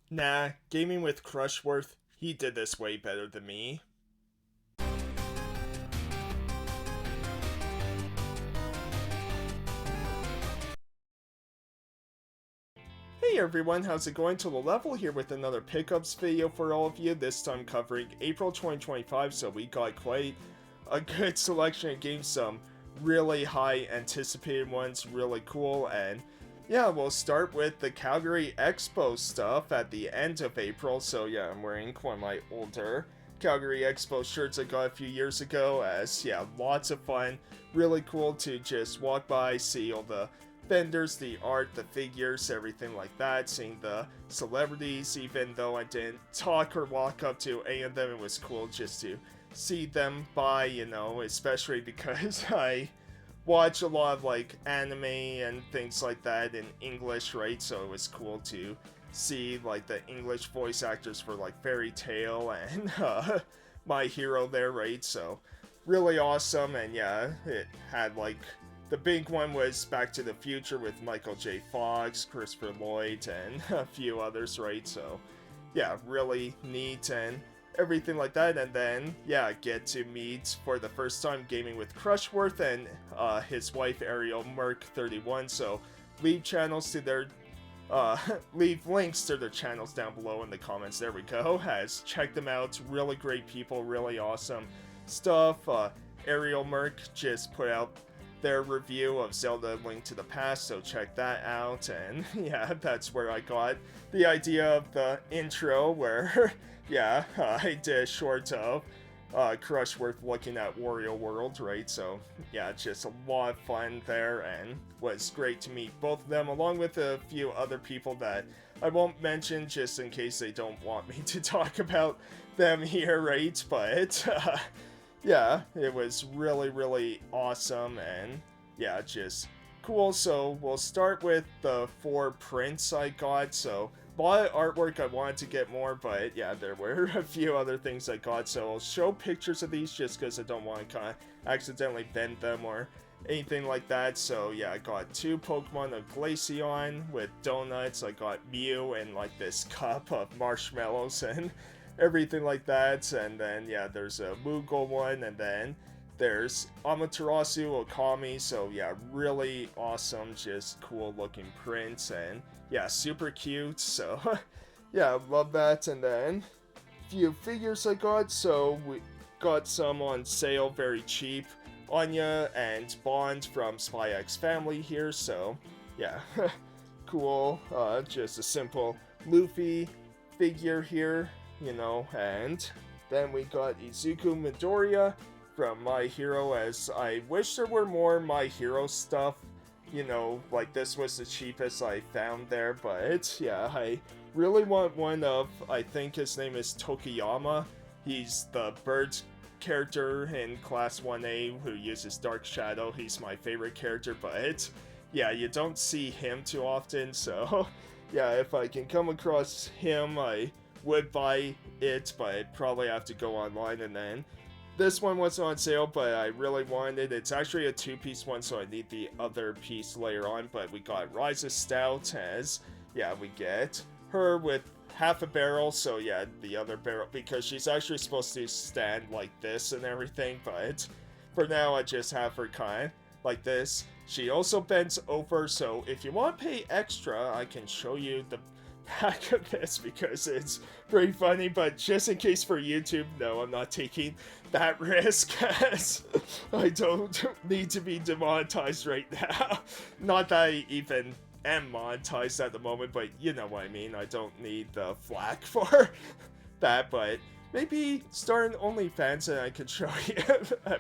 Nah, gaming with Krushworth, he did this way better than me. Hey everyone, how's it going? To the level here with another pickups video for all of you, this time covering April 2025, so we got quite a good selection of games, some really high anticipated ones, really cool, and yeah, we'll start with the Calgary Expo stuff at the end of April, so yeah, I'm wearing one of my older Calgary Expo shirts I got a few years ago, as yeah, lots of fun, really cool to just walk by, see all the vendors, the art, the figures, everything like that, seeing the celebrities, even though I didn't talk or walk up to any of them, it was cool just to see them by, you know, especially because I watch a lot of like anime and things like that in English, right? So it was cool to see like the English voice actors for like Fairy Tail and My Hero there, right? So really awesome, and yeah, it had like the big one was Back to the Future with Michael J. Fox, Christopher Lloyd, and a few others, right? So, yeah, really neat and everything like that. And then, yeah, get to meet for the first time gaming with Krushworth and his wife AerialMerc31. So, leave channels to their leave links to their channels down below in the comments. There we go. Check them out. Really great people, really awesome stuff. AerialMerc just put out their review of Zelda Link to the Past, so check that out. And yeah, that's where I got the idea of the intro where yeah, I did a short of Krushworth looking at Wario World, right? So yeah, just a lot of fun there, and was great to meet both of them along with a few other people that I won't mention just in case they don't want me to talk about them here, right? But yeah, it was really, really awesome, and yeah, just cool. So we'll start with the 4 prints I got. So a lot of artwork, I wanted to get more, but yeah, there were a few other things I got. So I'll show pictures of these just because I don't want to kind of accidentally bend them or anything like that. So yeah, I got 2 Pokemon of Glaceon with donuts. I got Mew in like this cup of marshmallows and everything like that. And then yeah, there's a Moogle one, and then there's Amaterasu, Ōkami. So yeah, really awesome, just cool looking prints, and yeah, super cute. So yeah, love that. And then few figures I got. So we got some on sale, very cheap. Anya and Bond from Spy X Family here. So yeah, cool. Just a simple Luffy figure here, you know. And then we got Izuku Midoriya from My Hero, as I wish there were more My Hero stuff, you know, like this was the cheapest I found there. But yeah, I really want one of, I think his name is Tokiyama. He's the bird character in Class 1A who uses Dark Shadow. He's my favorite character, but yeah, you don't see him too often. So yeah, if I can come across him, I would buy it, but I'd probably have to go online. And then this one wasn't on sale, but I really wanted it. It's actually a 2-piece one, so I need the other piece later on. But we got Ryza Stout, as yeah, we get her with half a barrel, so yeah, the other barrel, because she's actually supposed to stand like this and everything, but for now I just have her kind of like this. She also bends over, so if you want to pay extra, I can show you the back of this because it's pretty funny. But just in case for YouTube, no, I'm not taking that risk, as I don't need to be demonetized right now. Not that I even am monetized at the moment, but you know what I mean. I don't need the flack for that, but maybe start an OnlyFans and I could show you.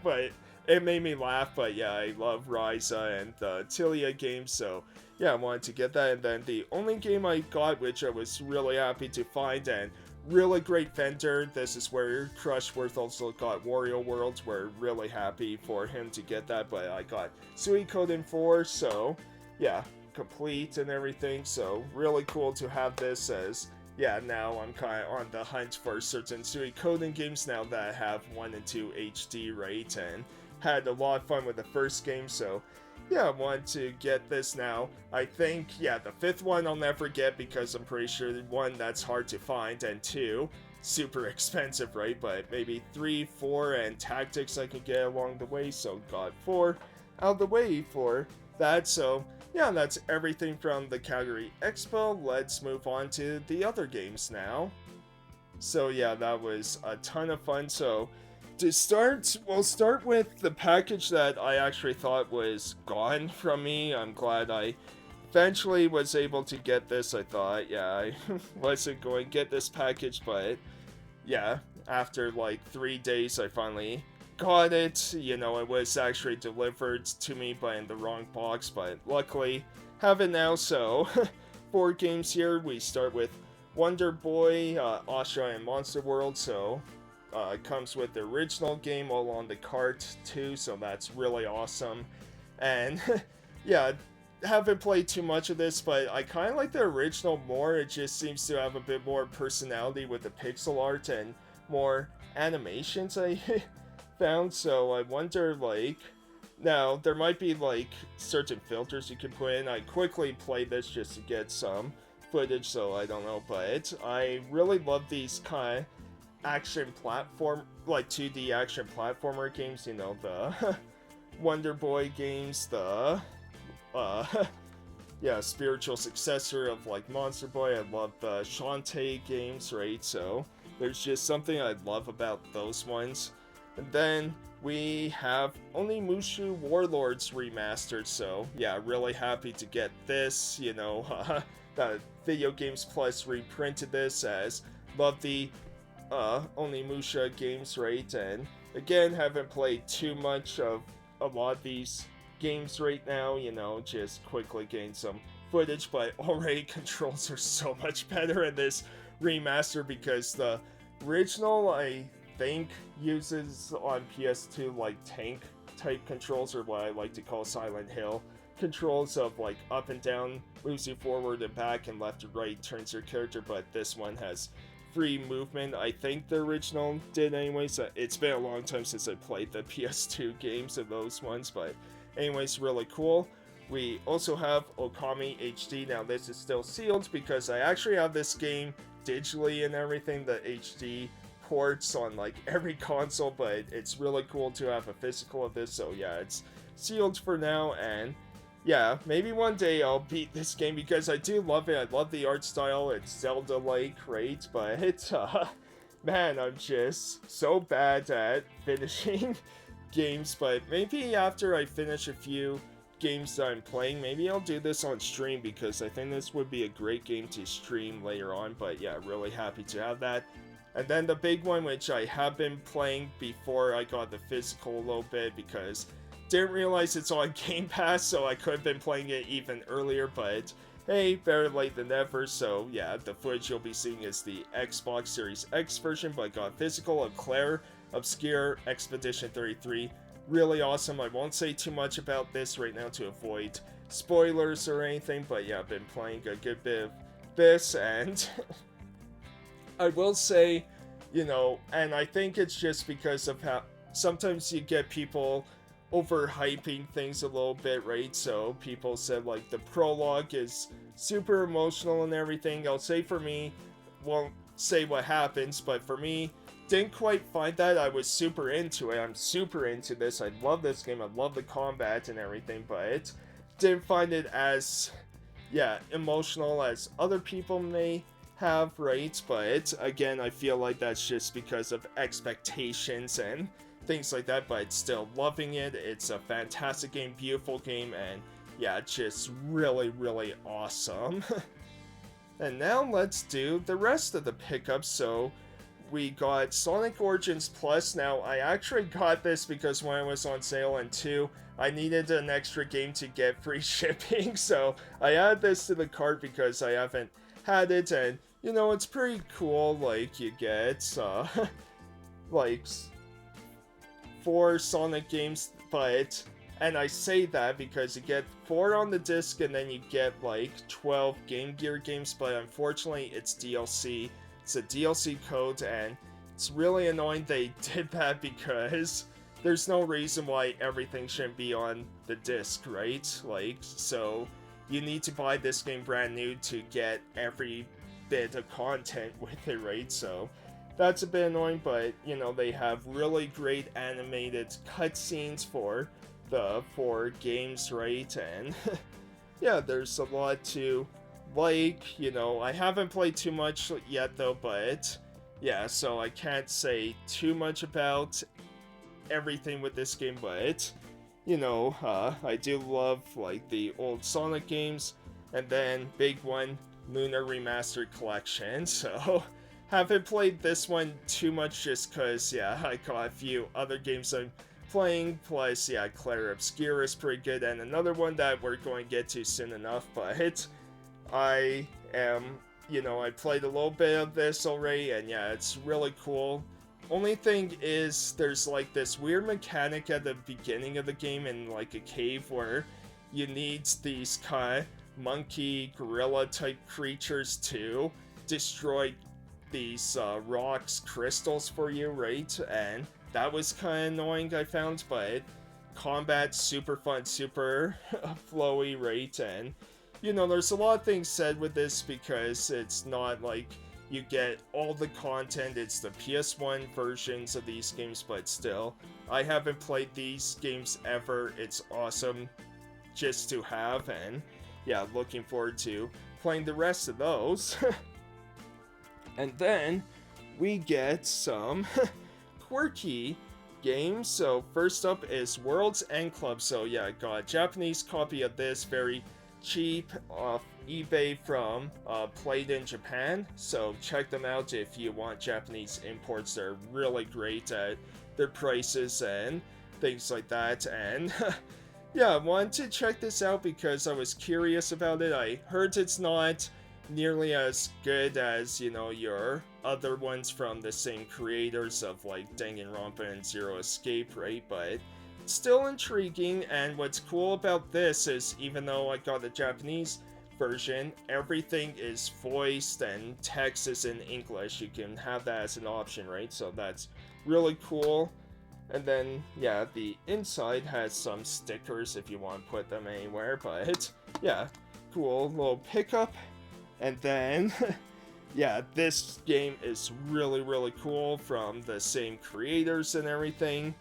But it made me laugh. But yeah, I love Ryza and the Tilia games, so yeah, I wanted to get that. And then the only game I got, which I was really happy to find, and really great vendor, this is where Krushworth also got Wario Worlds. We're really happy for him to get that, but I got Suikoden IV, so yeah, complete and everything. So really cool to have this, as yeah, now I'm kind of on the hunt for certain Suikoden games now that I have 1 and 2 HD, right? And had a lot of fun with the first game, so yeah, I want to get this now. I think, yeah, the 5th one I'll never get because I'm pretty sure, 1, that's hard to find, and 2, super expensive, right? But maybe 3, 4, and tactics I can get along the way, so got 4 out of the way for that. So yeah, that's everything from the Calgary Expo. Let's move on to the other games now. So yeah, that was a ton of fun. So to start, we'll start with the package that I actually thought was gone from me. I'm glad I eventually was able to get this. I thought, yeah, I wasn't going to get this package, but yeah, after like 3 days, I finally got it. You know, it was actually delivered to me, but in the wrong box, but luckily have it now. So 4 games here. We start with Wonder Boy, Asha, and Monster World. So it comes with the original game all on the cart too, so that's really awesome. And yeah, haven't played too much of this, but I kind of like the original more. It just seems to have a bit more personality with the pixel art and more animations I found. So I wonder, like, now there might be like certain filters you can put in. I quickly played this just to get some footage, so I don't know, but I really love these kind of action platform, like 2D action platformer games, you know, the Wonder Boy games, the yeah, spiritual successor of like Monster Boy. I love the Shantae games, right? So there's just something I love about those ones. And then we have Onimusha Warlords Remastered, so yeah, really happy to get this, you know, that Video Games Plus reprinted this, as love the Onimusha games, right? And again, haven't played too much of a lot of these games right now, you know, just quickly gain some footage, but already controls are so much better in this remaster, because the original, I think, uses on PS2 like tank type controls, or what I like to call Silent Hill controls, of like up and down moves you forward and back, and left and right turns your character, but this one has free movement. I think the original did anyways. It's been a long time since I played the PS2 games of those ones, but anyways, really cool. We also have Ōkami HD. Now this is still sealed because I actually have this game digitally and everything, the HD ports on like every console, but it's really cool to have a physical of this. So yeah, it's sealed for now, and yeah, maybe one day I'll beat this game because I do love it. I love the art style. It's Zelda-like, right? But it's, man, I'm just so bad at finishing games. But maybe after I finish a few games that I'm playing, maybe I'll do this on stream, because I think this would be a great game to stream later on. But yeah, really happy to have that. And then the big one, which I have been playing before I got the physical a little bit, because didn't realize it's on Game Pass, so I could have been playing it even earlier, but hey, better late than never. So yeah, the footage you'll be seeing is the Xbox Series X version, but got physical of Clair, Obscur, Expedition 33. Really awesome. I won't say too much about this right now to avoid spoilers or anything, but yeah, I've been playing a good bit of this, and I will say, you know, and I think it's just because of how sometimes you get people overhyping things a little bit, right? So people said like the prologue is super emotional and everything. I'll say for me, won't say what happens, but for me, didn't quite find that. I was super into it. I'm super into this. I love this game. I love the combat and everything, but didn't find it as, yeah, emotional as other people may have, right? But again, I feel like that's just because of expectations and things like that, but still loving it. It's a fantastic game, beautiful game, and yeah, just really, really awesome. And now let's do the rest of the pickups. So we got Sonic Origins Plus. Now I actually got this because when it was on sale, and 2, I needed an extra game to get free shipping, so I added this to the cart because I haven't had it, and you know, it's pretty cool. Like, you get like 4 Sonic games, but, and I say that because you get 4 on the disc, and then you get like 12 Game Gear games, but unfortunately it's DLC. It's a DLC code, and it's really annoying they did that, because there's no reason why everything shouldn't be on the disc, right? Like, so you need to buy this game brand new to get every bit of content with it, right? So that's a bit annoying, but you know, they have really great animated cutscenes for the 4 games, right? And yeah, there's a lot to like. You know, I haven't played too much yet though, but yeah, so I can't say too much about everything with this game, but you know, I do love like the old Sonic games, and then big one, Lunar Remastered Collection. So haven't played this one too much just cause yeah, I got a few other games I'm playing, plus yeah, Clair Obscur is pretty good, and another one that we're going to get to soon enough. But I am, you know, I played a little bit of this already, and yeah, it's really cool. Only thing is, there's like this weird mechanic at the beginning of the game in like a cave where you need these kind of monkey gorilla type creatures to destroy these rocks crystals for you, right? And that was kind of annoying, I found, but combat super fun, super flowy, right? And you know, there's a lot of things said with this because it's not like you get all the content, it's the PS1 versions of these games, but still, I haven't played these games ever. It's awesome just to have, and yeah, looking forward to playing the rest of those. And then we get some quirky games. So first up is Worlds End Club. So yeah, I got a Japanese copy of this, very cheap off eBay from Played in Japan, so check them out if you want Japanese imports. They're really great at their prices and things like that. And yeah, I wanted to check this out because I was curious about it. I heard it's not nearly as good as, you know, your other ones from the same creators of like Danganronpa and Zero Escape, right? But still intriguing. And what's cool about this is, even though I got the Japanese version, everything is voiced and text is in English. You can have that as an option, right? So that's really cool. And then yeah, the inside has some stickers if you want to put them anywhere, but yeah, cool little pickup. And then yeah, this game is really cool, from the same creators and everything.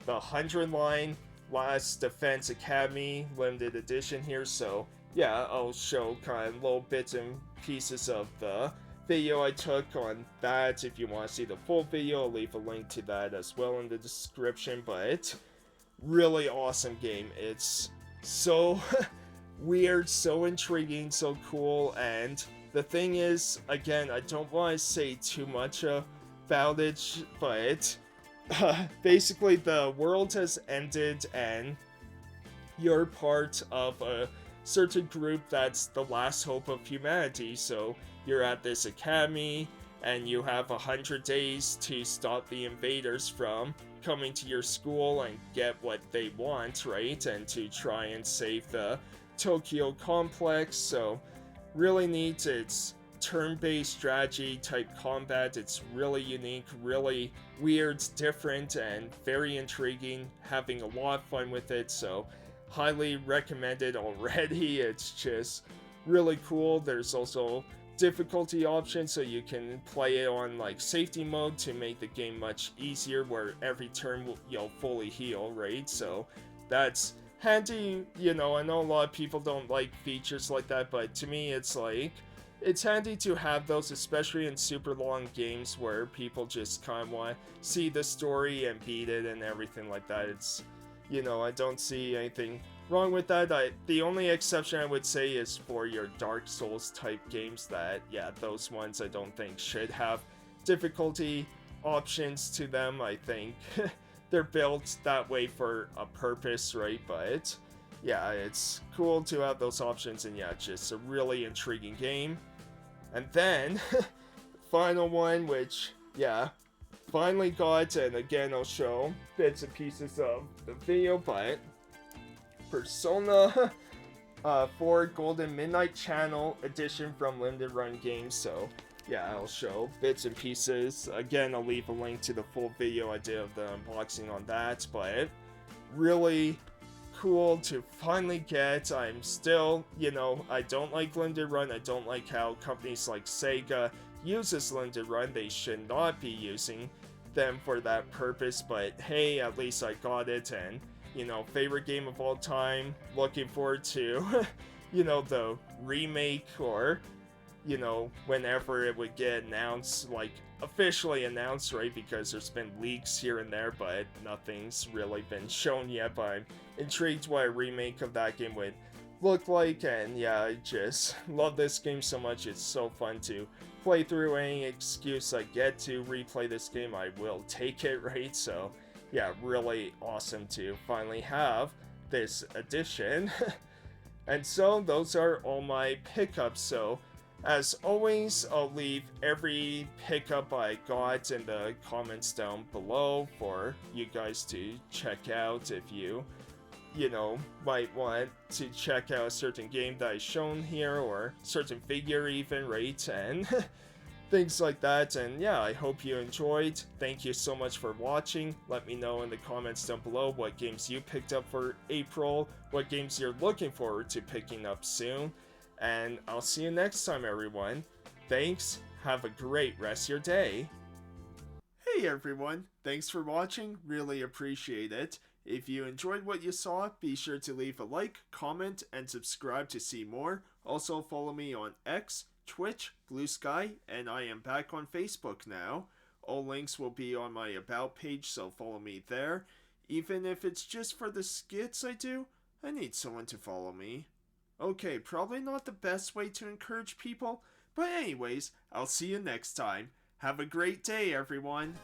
The 100 line Last Defense Academy limited edition here. So yeah, I'll show kind of little bits and pieces of the video I took on that. If you want to see the full video, I'll leave a link to that as well in the description. But really awesome game. It's so weird, so intriguing, so cool. And the thing is, again, I don't want to say too much about it, but basically the world has ended and you're part of a certain group that's the last hope of humanity. So you're at this academy and you have 100 days to stop the invaders from coming to your school and get what they want, right? And to try and save the Tokyo complex. So really neat. It's turn-based strategy type combat. It's really unique, really weird, different, and very intriguing. Having a lot of fun with it, so highly recommended already. It's just really cool. There's also difficulty options, so you can play it on like safety mode to make the game much easier, where every turn you'll fully heal, right? So that's handy. You know, I know a lot of people don't like features like that, but to me it's like, it's handy to have those, especially in super long games where people just kind of want to see the story and beat it and everything like that. It's, you know, I don't see anything wrong with that. The only exception I would say is for your Dark Souls type games, that yeah, those ones I don't think should have difficulty options to them. I think they're built that way for a purpose, right? But yeah, it's cool to have those options, and yeah, just a really intriguing game. And then final one, which yeah, finally got, and again I'll show bits and pieces of the video, but Persona 4 Golden Midnight Channel edition from Limited Run Games. So yeah, I'll show bits and pieces. Again, I'll leave a link to the full video I did of the unboxing on that, but really cool to finally get. I'm still, you know, I don't like limited run. I don't like how companies like Sega uses limited run. They should not be using them for that purpose, but hey, at least I got it, and, you know, favorite game of all time. Looking forward to, you know, the remake, or, you know, whenever it would get announced, like, officially announced, right? Because there's been leaks here and there, but nothing's really been shown yet. But I'm intrigued what a remake of that game would look like, and yeah, I just love this game so much. It's so fun to play through. Any excuse I get to replay this game, I will take it, right? So yeah, really awesome to finally have this edition. And so those are all my pickups. So as always, I'll leave every pickup I got in the comments down below for you guys to check out if you know, might want to check out a certain game that I've shown here, or certain figure even, right? And things like that. And yeah, I hope you enjoyed. Thank you so much for watching. Let me know in the comments down below what games you picked up for April, what games you're looking forward to picking up soon. And I'll see you next time, everyone. Thanks. Have a great rest of your day. Hey everyone, thanks for watching. Really appreciate it. If you enjoyed what you saw, be sure to leave a like, comment, and subscribe to see more. Also follow me on X, Twitch, Blue Sky, and I am back on Facebook now. All links will be on my About page, so follow me there. Even if it's just for the skits I do, I need someone to follow me. Okay, probably not the best way to encourage people, but anyways, I'll see you next time. Have a great day, everyone!